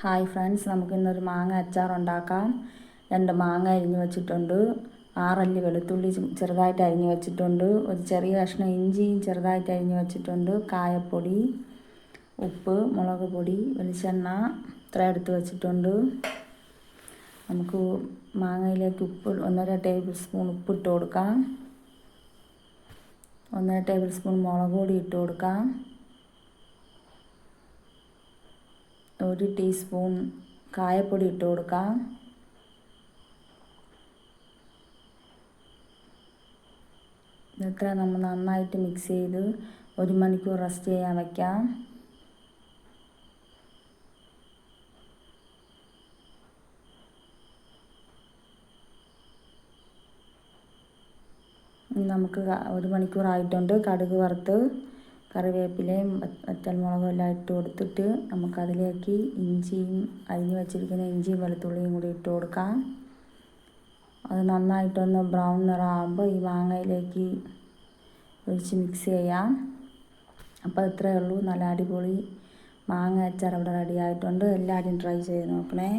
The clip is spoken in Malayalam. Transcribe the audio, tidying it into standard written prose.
ഹായ് ഫ്രണ്ട്സ്, നമുക്കിന്നൊരു മാങ്ങ അച്ചാർ ഉണ്ടാക്കാം. 2 മാങ്ങ അരിഞ്ഞ് വെച്ചിട്ടുണ്ട്. 6 അല്ലി വെളുത്തുള്ളി ചെറുതായിട്ട് അരിഞ്ഞ് വെച്ചിട്ടുണ്ട്. ഒരു ചെറിയ കഷ്ണം ഇഞ്ചിയും ചെറുതായിട്ട് അരിഞ്ഞ് വെച്ചിട്ടുണ്ട്. കായപ്പൊടി, ഉപ്പ്, മുളക് പൊടി, വെളിച്ചെണ്ണ ഇത്ര എടുത്ത് വെച്ചിട്ടുണ്ട്. നമുക്ക് മാങ്ങയിലേക്ക് 1.5 ടേബിൾ സ്പൂൺ ഉപ്പിട്ട് കൊടുക്കാം. 1.5 ടേബിൾ സ്പൂൺ മുളക് പൊടി ഇട്ട് കൊടുക്കാം. 1 ടീസ്പൂൺ കായപ്പൊടി ഇട്ട് കൊടുക്കാം. ഇതൊക്കെ നമ്മൾ നന്നായിട്ട് മിക്സ് ചെയ്ത് 1 മണിക്കൂർ റെസ്റ്റ് ചെയ്യാൻ വയ്ക്കാം. നമുക്ക് 1 മണിക്കൂർ ആയിട്ടുണ്ട്. കടുക് വറുത്ത് കറിവേപ്പിലയും വറ്റൽമുളകും എല്ലാം ഇട്ട് കൊടുത്തിട്ട് നമുക്കതിലേക്ക് അരിഞ്ഞ് വെച്ചിരിക്കുന്ന ഇഞ്ചിയും വെളുത്തുള്ളിയും കൂടി ഇട്ട് കൊടുക്കാം. അത് നന്നായിട്ടൊന്ന് ബ്രൗൺ നിറമാകുമ്പോൾ ഈ മാങ്ങയിലേക്ക് ഒഴിച്ച് മിക്സ് ചെയ്യാം. അപ്പോൾ ഇത്രയേ ഉള്ളൂ, നല്ല അടിപൊളി മാങ്ങ അച്ചാർ ഇവിടെ റെഡി ആയിട്ടുണ്ട്. എല്ലാവരും ട്രൈ ചെയ്ത് നോക്കണേ.